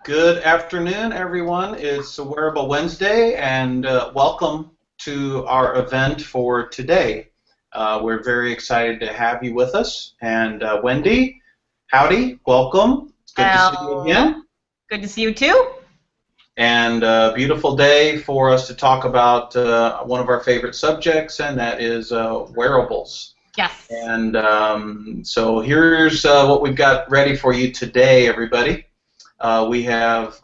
Good afternoon, everyone. It's a Wearable Wednesday, and welcome to our event for today. We're very excited to have you with us. And Wendy, howdy, welcome. It's good to see you again. Good to see you too. And a beautiful day for us to talk about one of our favorite subjects, and that is wearables. Yes. And so here's what we've got ready for you today, everybody. We have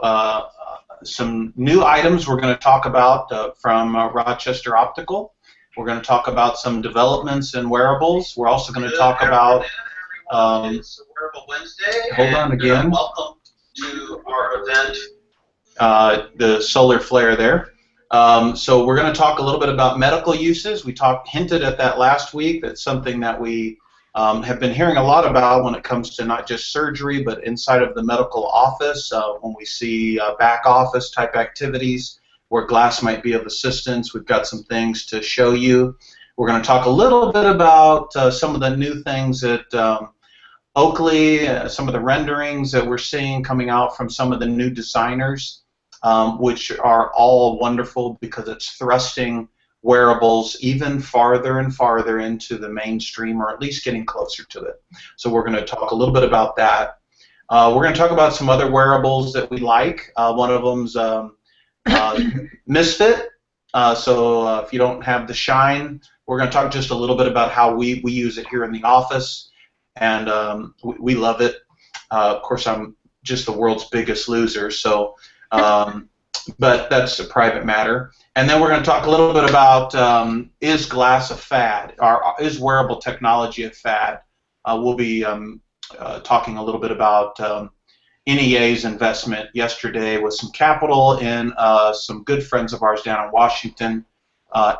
some new items we're going to talk about from Rochester Optical. We're going to talk about some developments in wearables. We're also going to talk about it's Wearable Wednesday. Hold on again. Welcome to our event. The solar flare there. So we're going to talk a little bit about medical uses. We hinted at that last week. That's something that we have been hearing a lot about when it comes to not just surgery, but inside of the medical office, when we see back office type activities where glass might be of assistance. We've got some things to show you. We're going to talk a little bit about some of the new things at Oakley, some of the renderings that we're seeing coming out from some of the new designers, which are all wonderful because it's thrusting wearables even farther and farther into the mainstream, or at least getting closer to it. So we're going to talk a little bit about that. We're going to talk about some other wearables that we like. One of them's Misfit. So if you don't have the Shine, we're going to talk just a little bit about how we use it here in the office, and we love it. Of course, I'm just the world's biggest loser, so but that's a private matter. And then we're going to talk a little bit about is glass a fad, or is wearable technology a fad? We'll be talking a little bit about NEA's investment yesterday with some capital in some good friends of ours down in Washington,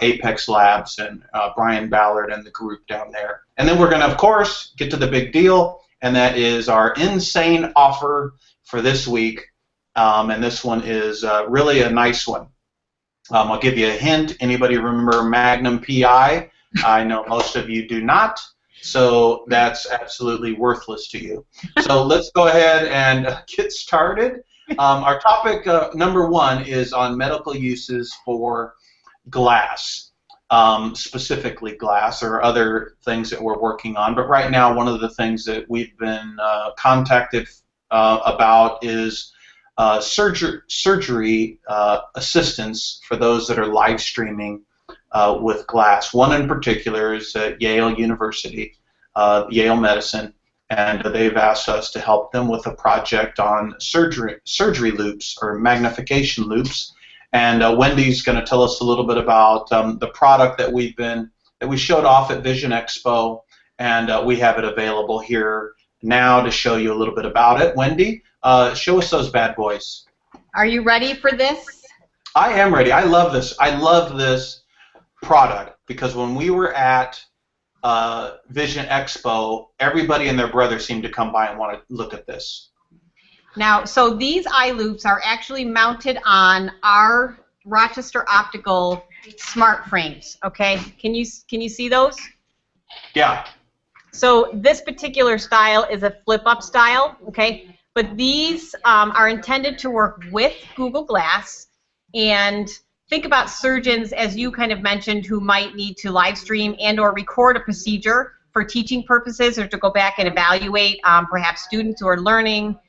Apex Labs, and Brian Ballard and the group down there. And then we're going to, of course, get to the big deal, and that is our insane offer for this week. And this one is really a nice one. I'll give you a hint. Anybody remember Magnum PI? I know most of you do not, so that's absolutely worthless to you. So let's go ahead and get started. Our topic number one is on medical uses for glass, specifically glass, or other things that we're working on. But right now, one of the things that we've been contacted about is surgery assistance for those that are live streaming with glass. One in particular is at Yale University, Yale Medicine, and they've asked us to help them with a project on surgery loops, or magnification loops. And Wendy's going to tell us a little bit about the product that we showed off at Vision Expo, and we have it available here now to show you a little bit about it. Wendy, show us those bad boys. Are you ready for this? I am ready. I love this. I love this product because when we were at Vision Expo, everybody and their brother seemed to come by and want to look at this. Now, so these eye loops are actually mounted on our Rochester Optical smart frames. Okay, can you see those? Yeah. So this particular style is a flip-up style. Okay. But these are intended to work with Google Glass. And think about surgeons, as you kind of mentioned, who might need to live stream and or record a procedure for teaching purposes, or to go back and evaluate perhaps students who are learning.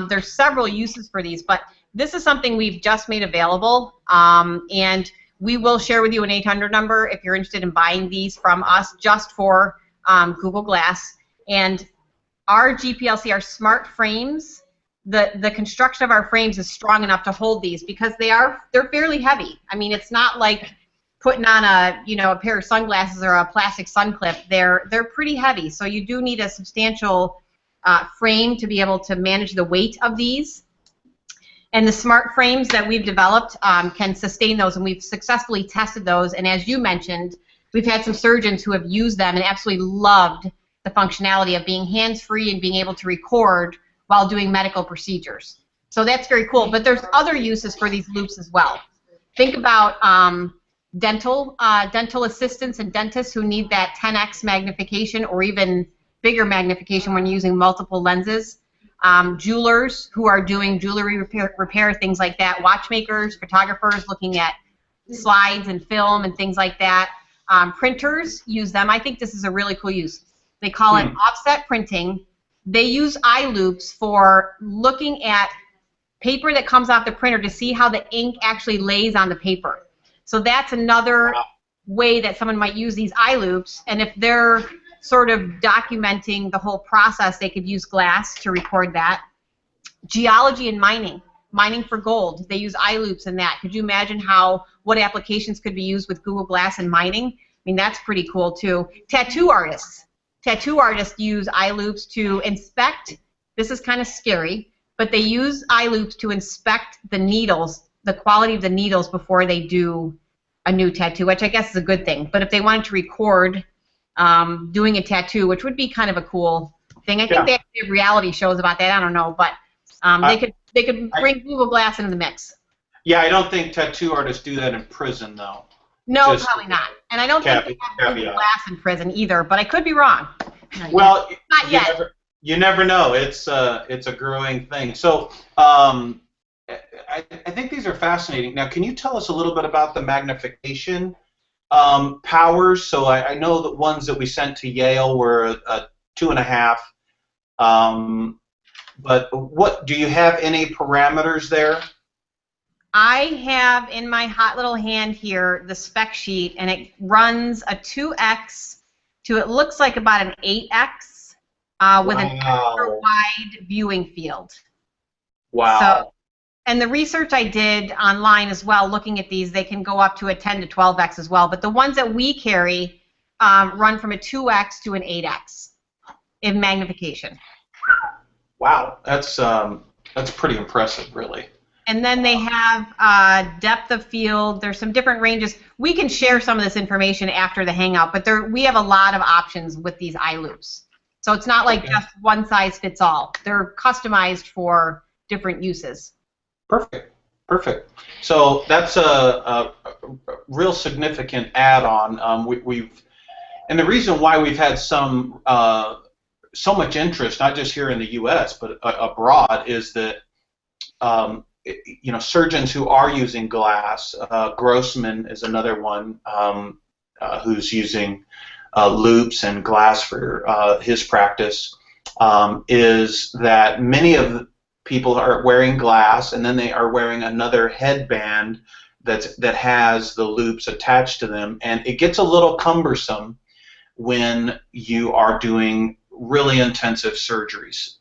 There's several uses for these, but this is something we've just made available, and we will share with you an 800 number if you're interested in buying these from us just for Google Glass. And our GPLC, our smart frames, the construction of our frames is strong enough to hold these because they're fairly heavy. I mean, it's not like putting on a pair of sunglasses or a plastic sun clip. They're pretty heavy, so you do need a substantial frame to be able to manage the weight of these. And the smart frames that we've developed can sustain those, and we've successfully tested those. And as you mentioned, we've had some surgeons who have used them and absolutely loved the functionality of being hands-free and being able to record while doing medical procedures. So that's very cool. But there's other uses for these loops as well. Think about dental assistants and dentists who need that 10x magnification or even bigger magnification when using multiple lenses. jewelers who are doing jewelry repair, things like that, watchmakers, photographers looking at slides and film and things like that. Printers use them. I think this is a really cool use. They call it offset printing. They use eye loops for looking at paper that comes off the printer to see how the ink actually lays on the paper. So that's another way that someone might use these eye loops, and if they're sort of documenting the whole process, they could use glass to record that. Geology and mining for gold, they use eye loops in that. Could you imagine what applications could be used with Google Glass and mining? I mean, that's pretty cool too. Tattoo artists use eye loops to inspect. This is kind of scary, but they use eye loops to inspect the needles, the quality of the needles before they do a new tattoo, which I guess is a good thing. But if they wanted to record doing a tattoo, which would be kind of a cool thing. I think they actually have reality shows about that. I don't know, but they could bring Google Glass into the mix. Yeah, I don't think tattoo artists do that in prison, though. No, probably not. And I don't think they have Google Glass in prison either, but I could be wrong. Well, not yet. You never know. It's a growing thing. So I think these are fascinating. Now, can you tell us a little bit about the magnification powers? So I know the ones that we sent to Yale were 2.5. But what do you have any parameters there? I have in my hot little hand here the spec sheet, and it runs a 2x to, it looks like about an 8x with an extra wide viewing field. Wow. So, and the research I did online as well, looking at these, they can go up to a 10 to 12x as well. But the ones that we carry run from a 2x to an 8x in magnification. Wow, that's pretty impressive, really. And then they have depth of field. There's some different ranges. We can share some of this information after the Hangout, but we have a lot of options with these eye loops. So it's not like just one size fits all. They're customized for different uses. Perfect. Perfect. So that's a real significant add-on. And the reason why we've had so much interest, not just here in the U.S. but abroad, is that surgeons who are using glass. Grossman is another one who's using loops and glass for his practice. Is that many of the people are wearing glass, and then they are wearing another headband that has the loops attached to them, and it gets a little cumbersome when you are doing really intensive surgeries,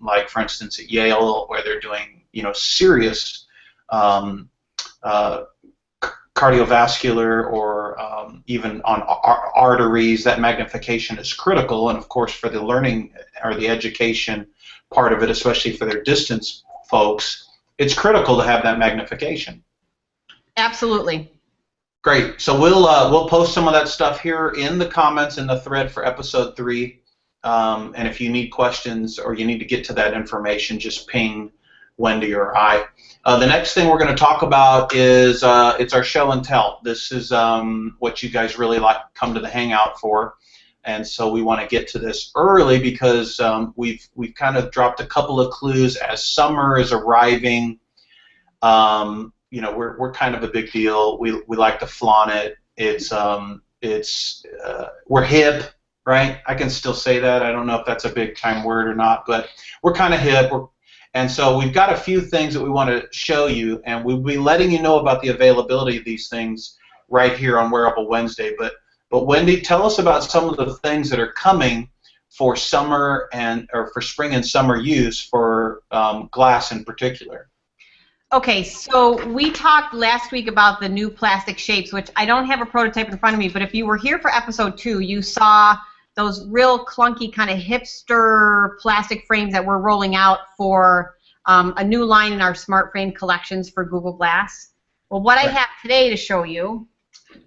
like for instance at Yale, where they're doing serious cardiovascular or even on arteries. That magnification is critical, and of course for the learning or the education part of it, especially for their distance folks, it's critical to have that magnification. Absolutely. Great. So we'll post some of that stuff here in the comments in the thread for episode 3. And if you need questions or you need to get to that information, just ping Wendy or I. The next thing we're going to talk about is it's our show and tell. This is what you guys really like come to the Hangout for. And so we want to get to this early because we've kind of dropped a couple of clues as summer is arriving. We're kind of a big deal. We like to flaunt it. We're hip, right? I can still say that. I don't know if that's a big time word or not, but we're kind of hip. And so we've got a few things that we want to show you, and we'll be letting you know about the availability of these things right here on Wearable Wednesday. But Wendy, tell us about some of the things that are coming for summer or for spring and summer use for glass in particular. Okay, so we talked last week about the new plastic shapes, which I don't have a prototype in front of me, but if you were here for episode 2, you saw those real clunky kind of hipster plastic frames that we're rolling out for a new line in our smart frame collections for Google Glass. Well, what I have today to show you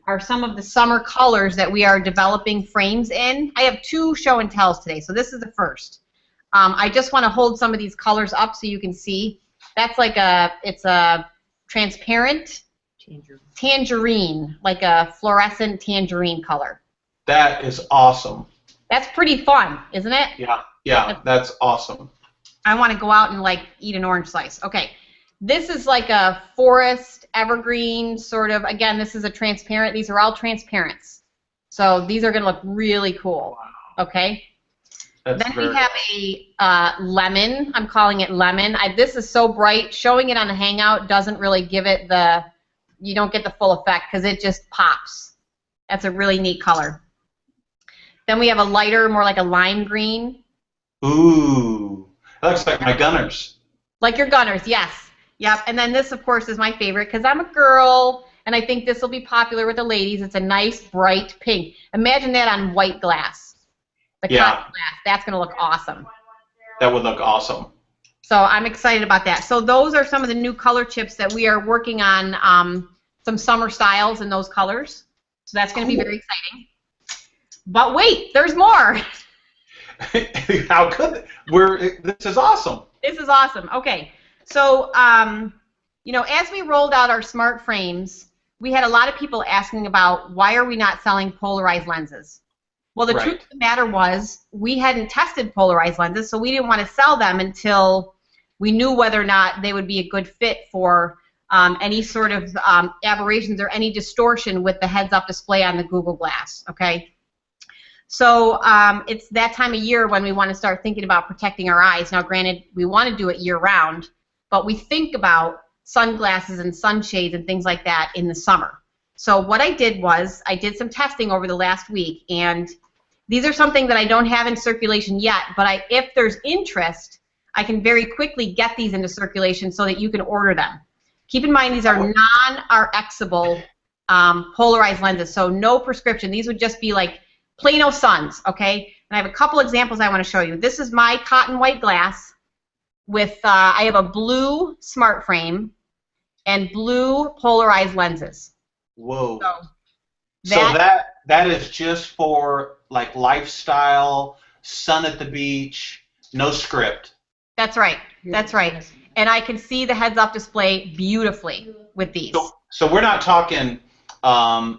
are some of the summer colors that we are developing frames in. I have 2 show and tells today, so this is the first. I just want to hold some of these colors up so you can see. That's like it's a transparent tangerine, like a fluorescent tangerine color. That is awesome. That's pretty fun, isn't it? Yeah, that's awesome. I want to go out and like eat an orange slice. Okay. This is like a forest evergreen sort of, again, this is a transparent, these are all transparents. So these are going to look really cool. Okay. That's Then we have a lemon. I'm calling it lemon. This is so bright. Showing it on the Hangout doesn't really give it the, you don't get the full effect because it just pops. That's a really neat color. Then we have a lighter, more like a lime green. Ooh, that looks like my Gunners. Like your Gunners, yes. Yep. And then this, of course, is my favorite because I'm a girl, and I think this will be popular with the ladies. It's a nice, bright pink. Imagine that on white glass. The cotton glass. That's going to look awesome. That would look awesome. So I'm excited about that. So those are some of the new color chips that we are working on, some summer styles in those colors. So that's going to be very exciting. But wait, there's more. How could this is awesome. This is awesome. Okay. So, you know, as we rolled out our smart frames, we had a lot of people asking about why are we not selling polarized lenses? Well, the truth of the matter was we hadn't tested polarized lenses, so we didn't want to sell them until we knew whether or not they would be a good fit for any sort of aberrations or any distortion with the heads-up display on the Google Glass, okay? So it's that time of year when we want to start thinking about protecting our eyes. Now, granted, we want to do it year-round, but we think about sunglasses and sunshades and things like that in the summer. So what I did was I did some testing over the last week, and these are something that I don't have in circulation yet, but if there's interest, I can very quickly get these into circulation so that you can order them. Keep in mind these are non-RXable polarized lenses, so no prescription. These would just be like Plano Suns, okay? And I have a couple examples I want to show you. This is my cotton white glass with, I have a blue smart frame and blue polarized lenses. Whoa. So that is just for like lifestyle, sun at the beach, no script. That's right. That's right. And I can see the heads-up display beautifully with these. So we're not talking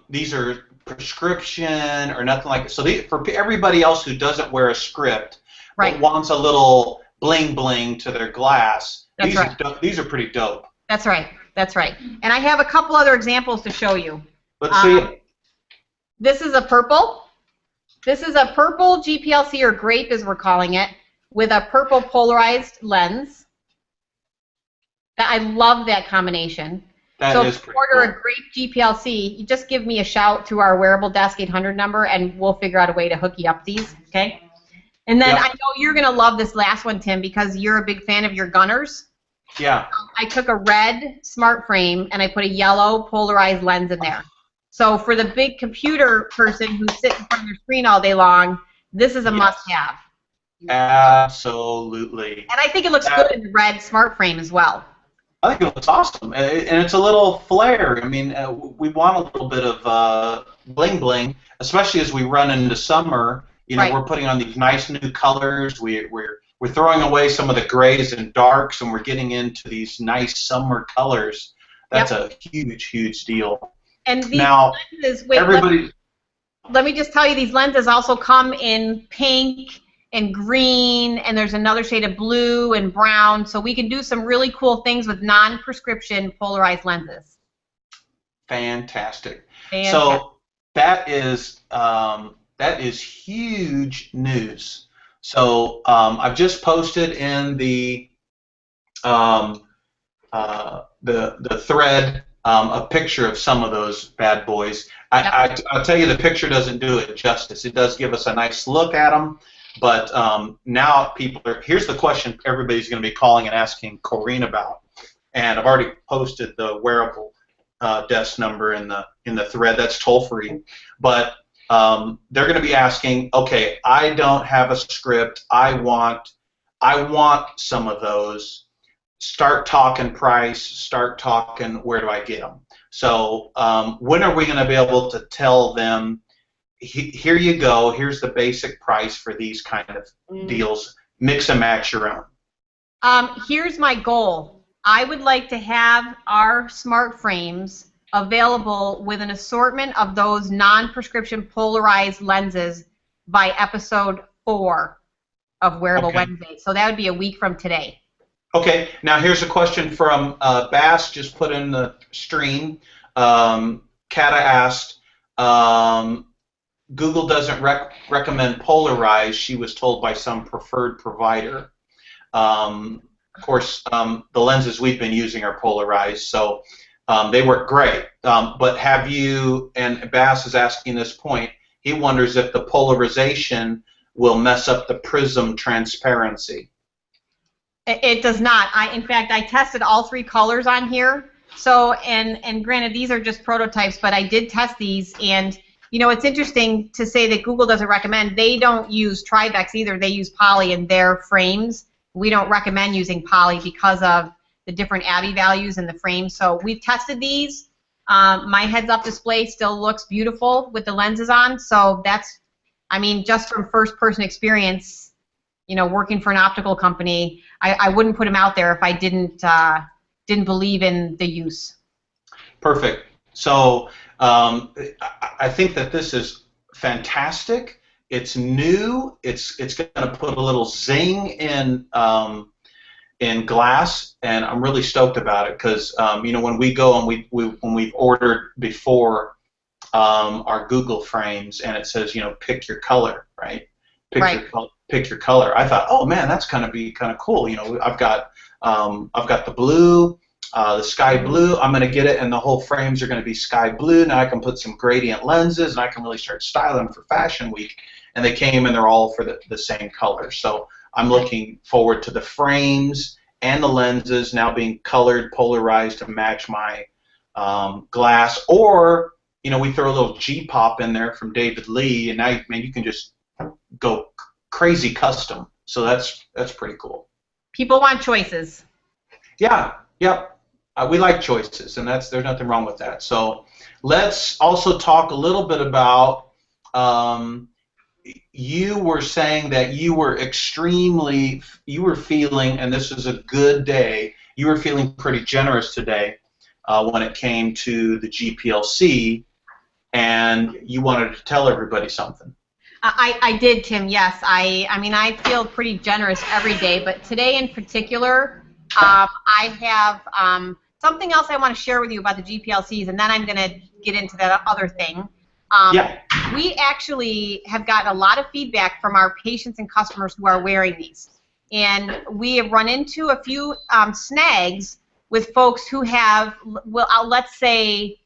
these are prescription or nothing like that. So for everybody else who doesn't wear a script but wants a little bling bling to their glass, these are pretty dope. That's right. That's right. And I have a couple other examples to show you. Let's see it. This is a purple. This is a purple GPLC, or grape as we're calling it, with a purple polarized lens. I love that combination. That is pretty cool. If you order a grape GPLC, you just give me a shout through our Wearable Desk 800 number, and we'll figure out a way to hook you up these, okay? And then I know you're going to love this last one, Tim, because you're a big fan of your Gunners. Yeah. I took a red smart frame and I put a yellow polarized lens in there. So for the big computer person who sits in front of their screen all day long, this is a must-have. Absolutely. And I think it looks good in the red smart frame as well. I think it looks awesome, and it's a little flare. I mean, we want a little bit of bling bling, especially as we run into summer. You know, we're putting on these nice new colors. We're throwing away some of the grays and darks, and we're getting into these nice summer colors. That's a huge deal. And these lenses, let me just tell you, these lenses also come in pink and green, and there's another shade of blue and brown, so we can do some really cool things with non-prescription polarized lenses. Fantastic. So that is huge news. So I've just posted in the thread a picture of some of those bad boys. I'll tell you, the picture doesn't do it justice. It does give us a nice look at them, but now here's the question everybody's going to be calling and asking Corrine about, and I've already posted the Wearable desk number in the thread. That's toll free, but they're going to be asking, okay, I don't have a script. I want some of those. Start talking price, start talking where do I get them. So when are we going to be able to tell them, here you go, here's the basic price for these kind of deals, mix and match your own? Here's my goal. I would like to have our smart frames available with an assortment of those non-prescription polarized lenses by episode 4 of Wearable Okay. Wednesday. So that would be a week from today. Okay. Now here's a question from Bass, just put in the stream. Kata asked, Google doesn't recommend polarized. She was told by some preferred provider. Of course, the lenses we've been using are polarized, so they work great. But have you, and Bass is asking this point, he wonders if the polarization will mess up the prism transparency. It does not. In fact, I tested all 3 colors on here. So, and granted, these are just prototypes, but I did test these, and you know, it's interesting to say that Google doesn't recommend. They don't use Trivex either. They use poly in their frames. We don't recommend using poly because of the different ABI values in the frame. So we've tested these. My heads-up display still looks beautiful with the lenses on. So that's, I mean, just from first-person experience, you know, working for an optical company, I wouldn't put them out there if I didn't believe in the use. Perfect. So I think that this is fantastic. It's new. It's going to put a little zing in glass, and I'm really stoked about it because you know, when we go and when we've ordered before our Google frames, and it says, you know, pick your color, right? Pick your color. I thought, oh man, that's gonna be kind of cool. You know, I've got the blue, the sky blue. I'm gonna get it, and the whole frames are gonna be sky blue. Now I can put some gradient lenses, and I can really start styling for Fashion Week. And they came, and they're all for the same color. So I'm looking forward to the frames and the lenses now being colored, polarized to match my glass. Or, you know, we throw a little G-pop in there from David Lee, and now, man, you can just go crazy custom. So that's pretty cool. People want choices. Yeah, yep. We like choices, and there's nothing wrong with that. So let's also talk a little bit about. You were saying that you were feeling, and this is a good day, you were feeling pretty generous today when it came to the GPLC, and you wanted to tell everybody something. I did, Tim, yes. I mean, I feel pretty generous every day, but today in particular, I have something else I want to share with you about the GPLCs, and then I'm going to get into that other thing. Yeah. We actually have gotten a lot of feedback from our patients and customers who are wearing these. And we have run into a few snags with folks who have, well, let's say,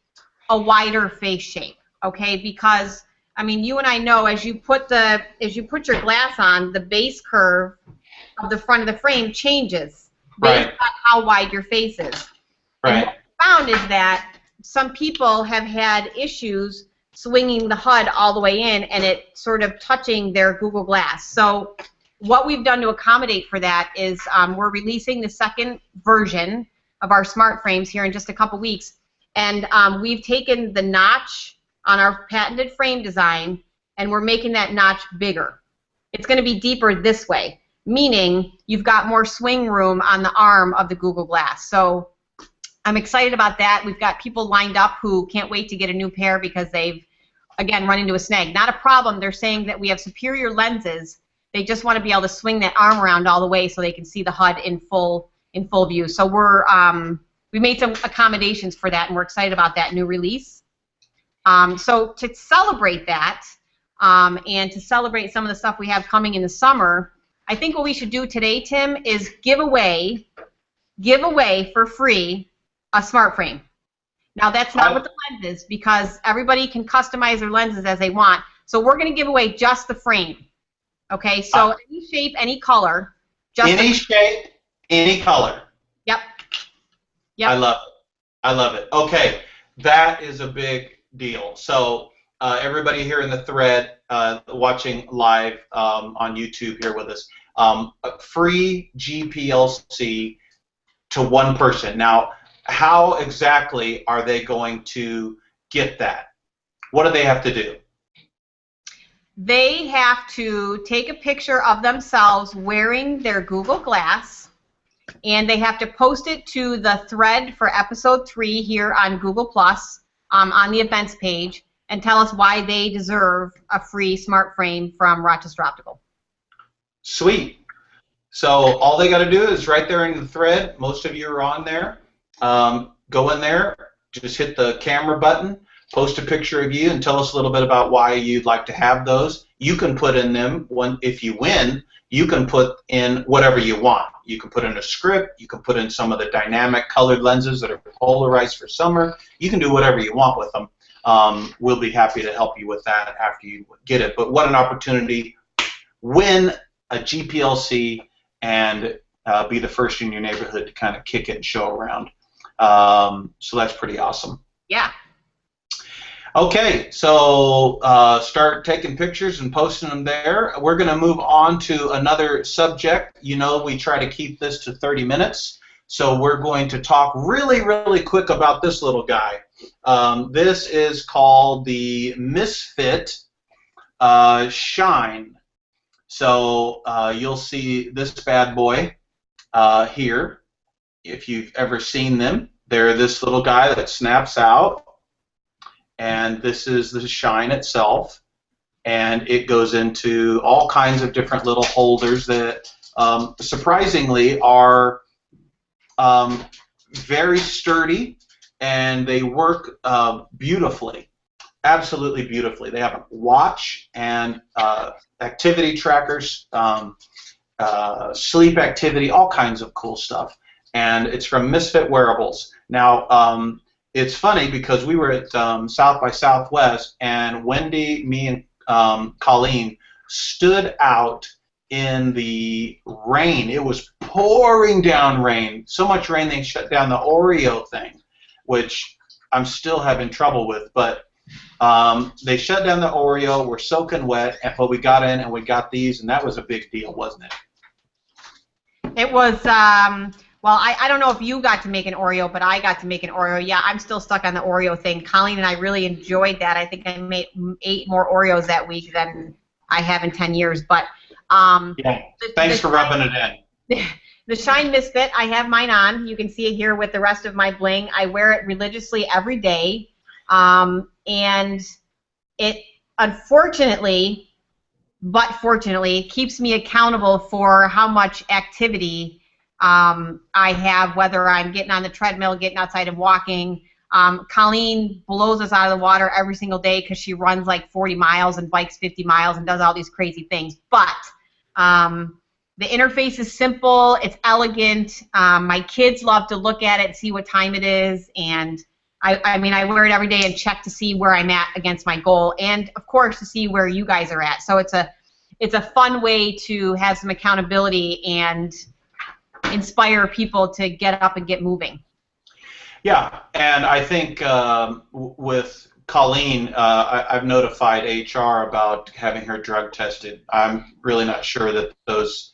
a wider face shape, okay? Because, I mean, you and I know as you put your glass on, the base curve of the front of the frame changes based on how wide your face is. Right. And what we found is that some people have had issues swinging the HUD all the way in and it sort of touching their Google Glass. So what we've done to accommodate for that is we're releasing the second version of our smart frames here in just a couple weeks, and we've taken the notch on our patented frame design and we're making that notch bigger. It's going to be deeper this way, meaning you've got more swing room on the arm of the Google Glass. So I'm excited about that. We've got people lined up who can't wait to get a new pair because they've, again, run into a snag. Not a problem. They're saying that we have superior lenses. They just want to be able to swing that arm around all the way so they can see the HUD in full view. So we made some accommodations for that, and we're excited about that new release. So to celebrate that and to celebrate some of the stuff we have coming in the summer, I think what we should do today, Tim, is give away for free a smart frame. Now that's not what the lens is because everybody can customize their lenses as they want. So we're going to give away just the frame. Okay, so any shape, any color. Just any shape, any color. Yep. I love it. I love it. Okay, that is a big deal. So everybody here in the thread watching live on YouTube here with us, a free GPLC to one person. Now, how exactly are they going to get that? What do they have to do? They have to take a picture of themselves wearing their Google Glass, and they have to post it to the thread for episode 3 here on Google Plus on the events page and tell us why they deserve a free smart frame from Rochester Optical. Sweet. So all they got to do is right there in the thread. Most of you are on there. Go in there, just hit the camera button, post a picture of you, and tell us a little bit about why you'd like to have those. You can put in them if you win. You can put in whatever you want. You can put in a script. You can put in some of the dynamic colored lenses that are polarized for summer. You can do whatever you want with them. We'll be happy to help you with that after you get it. But what an opportunity. Win a GPLC and be the first in your neighborhood to kind of kick it and show around. So that's pretty awesome. Yeah. Okay, so start taking pictures and posting them there. We're going to move on to another subject. You know, we try to keep this to 30 minutes. So we're going to talk really, really quick about this little guy. This is called the Misfit Shine. So you'll see this bad boy here. If you've ever seen them, they're this little guy that snaps out. And this is the Shine itself. And it goes into all kinds of different little holders that surprisingly are very sturdy, and they work beautifully, absolutely beautifully. They have a watch and activity trackers, sleep activity, all kinds of cool stuff. And it's from Misfit Wearables. Now, it's funny because we were at South by Southwest, and Wendy, me, and Colleen stood out in the rain. It was pouring down rain, so much rain they shut down the Oreo thing, which I'm still having trouble with. But they shut down the Oreo. We're soaking wet, but we got in and we got these, and that was a big deal, wasn't it? It was, well, I don't know if you got to make an Oreo, but I got to make an Oreo. Yeah, I'm still stuck on the Oreo thing. Colleen and I really enjoyed that. I think I made 8 more Oreos that week than I have in 10 years. But yeah, thanks for rubbing it in. The Shine Misfit, I have mine on. You can see it here with the rest of my bling. I wear it religiously every day. And it, unfortunately, but fortunately, keeps me accountable for how much activity I have, whether I'm getting on the treadmill, getting outside and walking. Colleen blows us out of the water every single day because she runs like 40 miles and bikes 50 miles and does all these crazy things. But the interface is simple. It's elegant. My kids love to look at it, see what time it is, and I mean, I wear it every day and check to see where I'm at against my goal, and of course to see where you guys are at. So it's a fun way to have some accountability and inspire people to get up and get moving. Yeah, and I think with Colleen, I've notified HR about having her drug tested. I'm really not sure that those.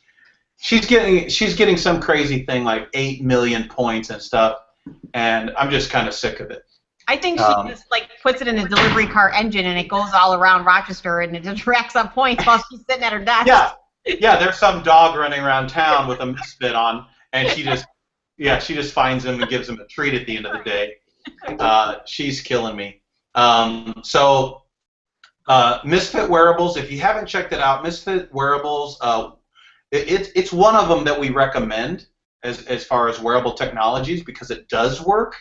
She's getting some crazy thing like 8 million points and stuff, and I'm just kind of sick of it. I think she just like puts it in a delivery car engine and it goes all around Rochester and it just racks up points while she's sitting at her desk. Yeah, there's some dog running around town with a Misfit on, and she just finds him and gives him a treat at the end of the day. She's killing me. So Misfit Wearables, if you haven't checked it out, Misfit Wearables, it's one of them that we recommend as far as wearable technologies because it does work,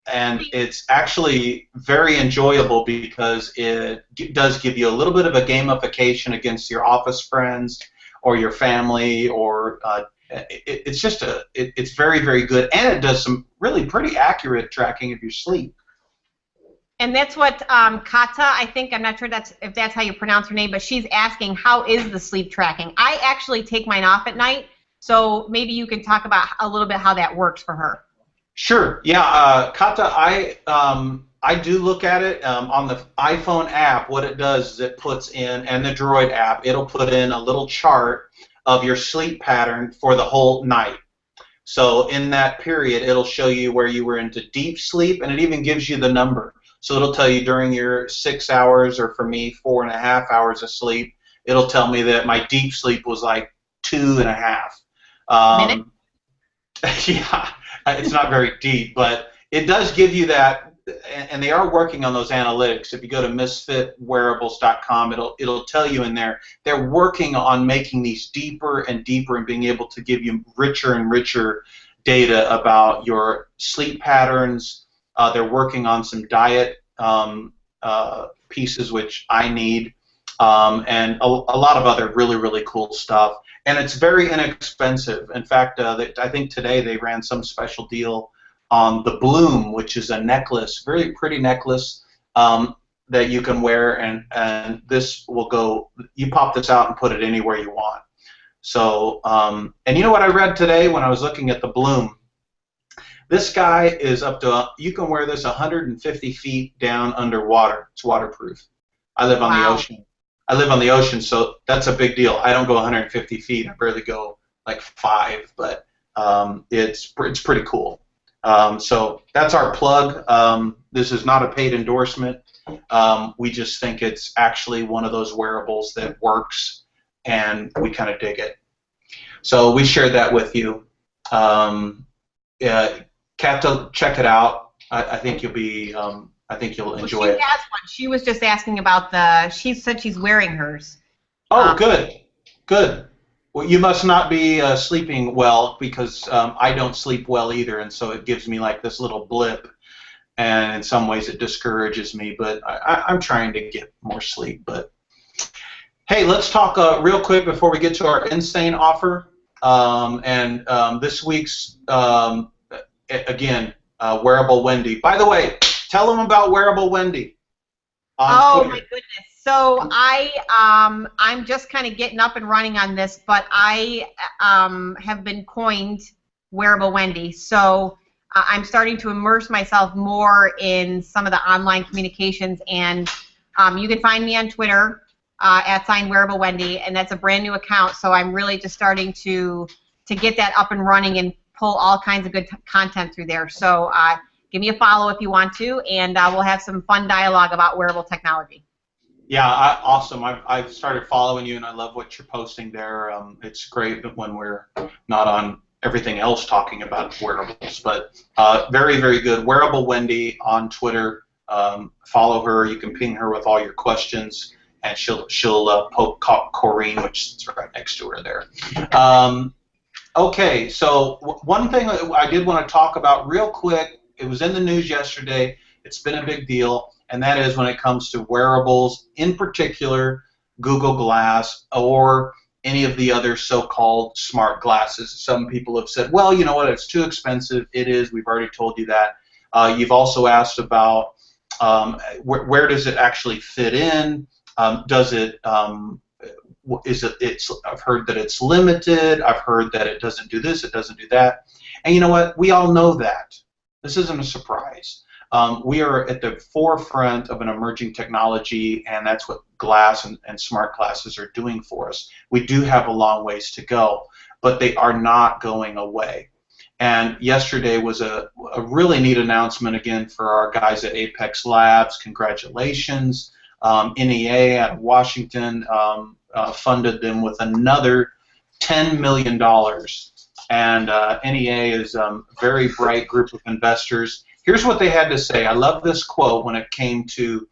and it's actually very enjoyable because it does give you a little bit of a gamification against your office friends or your family, or it's just it's very, very good, and it does some really pretty accurate tracking of your sleep. And that's what Kata, I think, I'm not sure if that's how you pronounce her name, but she's asking, how is the sleep tracking? I actually take mine off at night, so maybe you can talk about a little bit how that works for her. Sure. Yeah, Kata, I do look at it on the iPhone app. What it does is it puts in, and the Droid app, it'll put in a little chart of your sleep pattern for the whole night. So in that period, it'll show you where you were into deep sleep, and it even gives you the number. So it'll tell you during your 6 hours, or for me, 4.5 hours of sleep, it'll tell me that my deep sleep was like 2.5. Minute? Yeah, it's not very deep, but it does give you that and they are working on those analytics. If you go to misfitwearables.com, it'll tell you in there they're working on making these deeper and deeper and being able to give you richer and richer data about your sleep patterns. They're working on some diet pieces, which I need, and a lot of other really, really cool stuff. And it's very inexpensive. In fact, I think today they ran some special deal on the Bloom, which is a necklace, very pretty necklace that you can wear, and this will go, you pop this out and put it anywhere you want. So, and you know what I read today when I was looking at the Bloom? This guy is up to, you can wear this 150 feet down underwater. It's waterproof. I live on the ocean. I live on the ocean, so that's a big deal. I don't go 150 feet. I barely go like 5, but it's pretty cool. So that's our plug. This is not a paid endorsement. We just think it's actually one of those wearables that works, and we kind of dig it. So we shared that with you. Kat, check it out. I think you'll be. I think you'll enjoy it. She has one. She was just asking about the. She said she's wearing hers. Oh, good, good. Well, you must not be sleeping well, because I don't sleep well either, and so it gives me like this little blip, and in some ways it discourages me. But I'm trying to get more sleep. But hey, let's talk real quick before we get to our insane offer. This week's again, Wearable Wendy. By the way, tell them about Wearable Wendy. Oh Twitter. My goodness. So I'm just kind of getting up and running on this, but I have been coined Wearable Wendy. So I'm starting to immerse myself more in some of the online communications, and you can find me on Twitter at @Wearable Wendy, and that's a brand new account. So I'm really just starting to get that up and running and pull all kinds of good content through there. So give me a follow if you want to, and we'll have some fun dialogue about wearable technology. Yeah, awesome. I've started following you, and I love what you're posting there. It's great when we're not on everything else talking about wearables, but very, very good. Wearable Wendy on Twitter. Follow her. You can ping her with all your questions, and she'll poke Corrine, which is right next to her there. Okay, so one thing I did want to talk about real quick. It was in the news yesterday. It's been a big deal. And that is when it comes to wearables, in particular Google Glass or any of the other so-called smart glasses. Some people have said, well, you know what, it's too expensive. It is. We've already told you that. You've also asked about where does it actually fit in? Does it? I've heard that it's limited. I've heard that it doesn't do this. It doesn't do that. And you know what? We all know that. This isn't a surprise. We are at the forefront of an emerging technology, and that's what glass and smart glasses are doing for us. We do have a long ways to go, but they are not going away. And yesterday was a really neat announcement again for our guys at Apex Labs. Congratulations. NEA out of Washington funded them with another $10 million. And NEA is a very bright group of investors. Here's what they had to say. I love this quote when it came to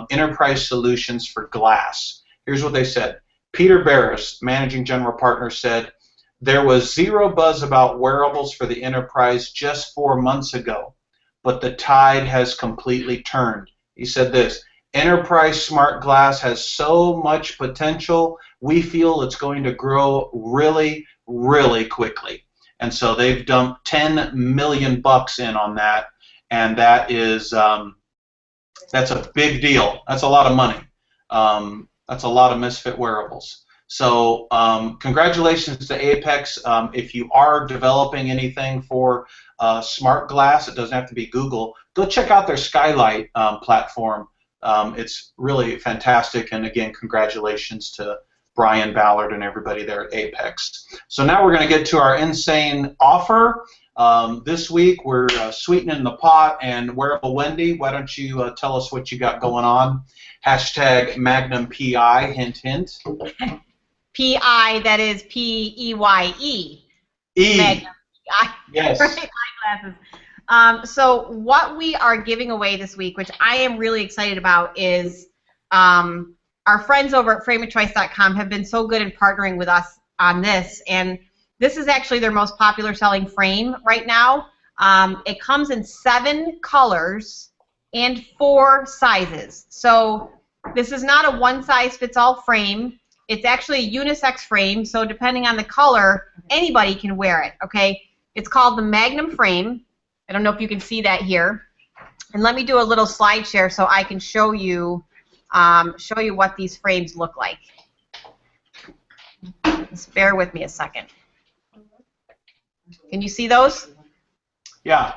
enterprise solutions for glass. Here's what they said. Peter Barris, managing general partner, said, there was zero buzz about wearables for the enterprise just 4 months ago, but the tide has completely turned. He said this, enterprise smart glass has so much potential, we feel it's going to grow really, really quickly. And so they've dumped $10 million in on that. And that is that's a big deal. That's a lot of money. That's a lot of misfit wearables. So congratulations to Apex. If you are developing anything for smart glass, it doesn't have to be Google. Go check out their Skylight platform. It's really fantastic. And again, congratulations to Brian Ballard and everybody there at Apex. So now we're going to get to our insane offer. This week we're sweetening the pot, and Wearable Wendy, why don't you tell us what you got going on? Hashtag Magnum PI, hint, hint. PI, that is P-E-Y-E. E. Magnum PI. Yes. Right, eyeglasses. So what we are giving away this week, which I am really excited about, is our friends over at frameofchoice.com have been so good in partnering with us on this, and this is actually their most popular selling frame right now. It comes in 7 colors and 4 sizes. So this is not a one-size-fits-all frame. It's actually a unisex frame, so depending on the color, anybody can wear it, okay? It's called the Magnum frame. I don't know if you can see that here. And let me do a little slide share so I can show you what these frames look like. Just bear with me a second. Can you see those? Yeah.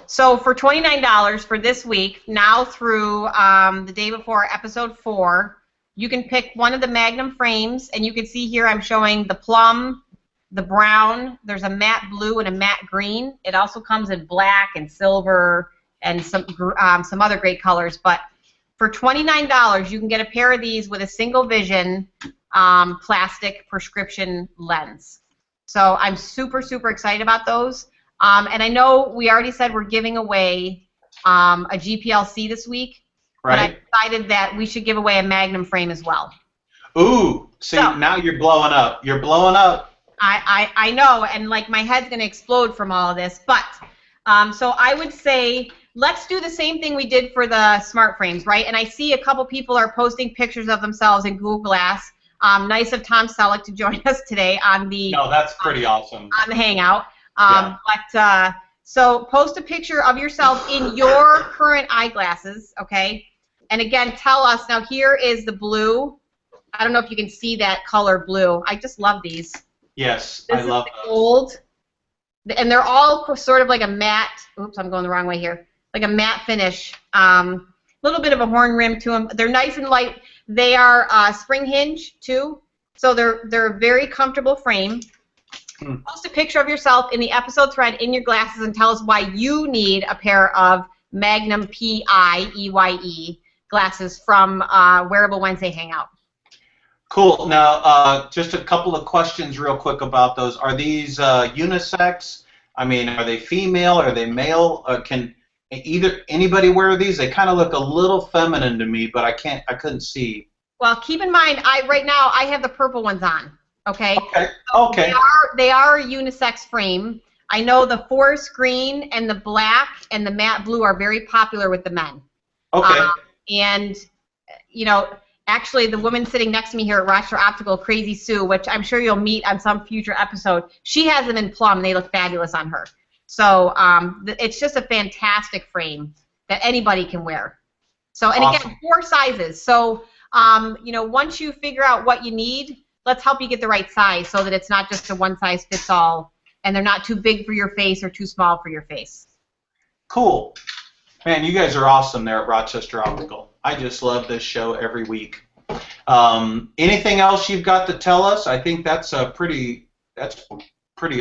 So for $29 for this week, now through the day before episode 4, you can pick one of the Magnum frames, and you can see here I'm showing the plum, the brown, there's a matte blue and a matte green. It also comes in black and silver and some other great colors. But for $29, you can get a pair of these with a single vision plastic prescription lens. So I'm super, super excited about those. And I know we already said we're giving away a GPLC this week, right. But I decided that we should give away a Magnum frame as well. Ooh, see, so, now you're blowing up. You're blowing up. I know, and like my head's going to explode from all of this. But so I would say let's do the same thing we did for the smart frames, right? And I see a couple people are posting pictures of themselves in Google Glass. Nice of Tom Selleck to join us today on the. No, that's pretty awesome. On the Hangout. Yeah. But so post a picture of yourself in your current eyeglasses, okay? And again, tell us. Now here is the blue. I don't know if you can see that color blue. I just love these. Yes, this I love is the gold. And they're all sort of like a matte. Oops, I'm going the wrong way here. Like a matte finish. Little bit of a horn rim to them. They're nice and light. They are spring hinge too, so they're a very comfortable frame. Post a picture of yourself in the episode thread in your glasses and tell us why you need a pair of Magnum PIEYE glasses from Wearable Wednesday Hangout. Cool. Now, just a couple of questions real quick about those. Are these unisex? I mean, are they female? Are they male? Can anybody wear these? They kind of look a little feminine to me, but I couldn't see. Well, keep in mind, right now I have the purple ones on. Okay. Okay. So okay. They are a unisex frame. I know the forest green and the black and the matte blue are very popular with the men. Okay. And you know, actually, the woman sitting next to me here at Rochester Optical, Crazy Sue, which I'm sure you'll meet on some future episode, she has them in plum. They look fabulous on her. So it's just a fantastic frame that anybody can wear. So, and awesome. Again, 4 sizes. So, you know, once you figure out what you need, let's help you get the right size so that it's not just a one-size-fits-all, and they're not too big for your face or too small for your face. Cool. Man, you guys are awesome there at Rochester Optical. I just love this show every week. Anything else you've got to tell us? I think that's pretty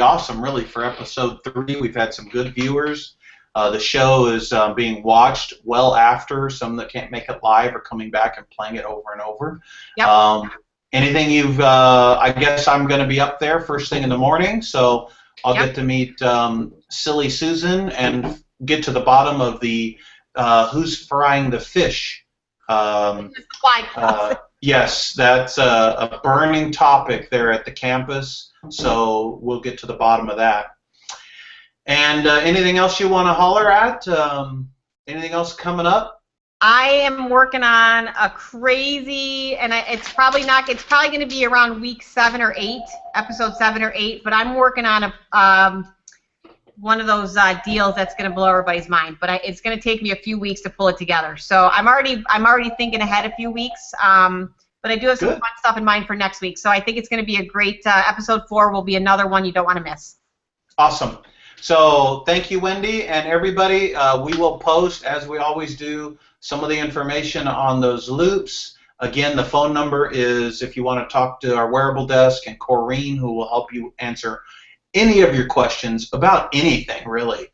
awesome, really, for episode 3. We've had some good viewers. The show is being watched well after. Some that can't make it live are coming back and playing it over and over. Yep. Anything you've, I guess I'm going to be up there first thing in the morning, so I'll get to meet Silly Susan and get to the bottom of the who's frying the fish. Yes, that's a burning topic there at the campus, so we'll get to the bottom of that. And anything else you want to holler at? Anything else coming up? I am working on a crazy, and it's probably going to be around week 7 or 8, episode 7 or 8. But I'm working on a one of those deals that's going to blow everybody's mind. But it's going to take me a few weeks to pull it together. So I'm already thinking ahead a few weeks. But I do have some fun stuff in mind for next week. So I think it's going to be a great episode 4. Will be another one you don't want to miss. Awesome. So thank you, Wendy, and everybody. We will post, as we always do, some of the information on those loops. Again, the phone number is, if you want to talk to our wearable desk, and Corrine, who will help you answer any of your questions about anything, really,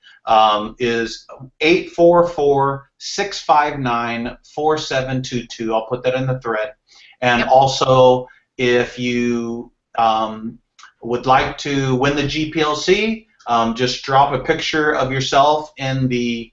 is 844-659-4722. I'll put that in the thread. And also, if you would like to win the GPLC, Just drop a picture of yourself in the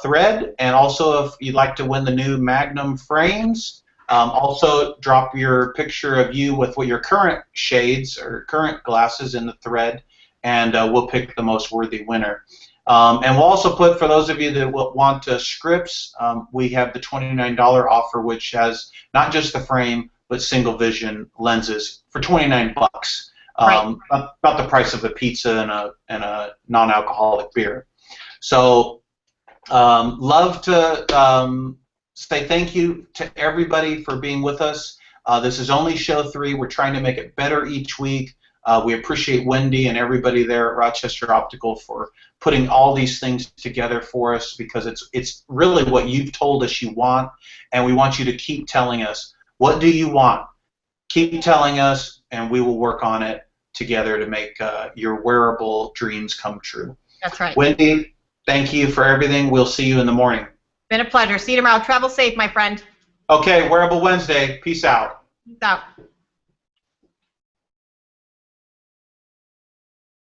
thread, and also if you'd like to win the new Magnum frames, also drop your picture of you with what your current shades or current glasses in the thread, and we'll pick the most worthy winner. And we'll also put, for those of you that want scripts, we have the $29 offer, which has not just the frame, but single vision lenses for 29 bucks. Right. About the price of a pizza and a non-alcoholic beer. So love to say thank you to everybody for being with us. This is only show 3. We're trying to make it better each week. We appreciate Wendy and everybody there at Rochester Optical for putting all these things together for us, because it's really what you've told us you want, and we want you to keep telling us, what do you want? Keep telling us, and we will work on it together to make your wearable dreams come true. That's right. Wendy, thank you for everything. We'll see you in the morning. Been a pleasure. See you tomorrow. Travel safe, my friend. Okay, Wearable Wednesday. Peace out. Peace out.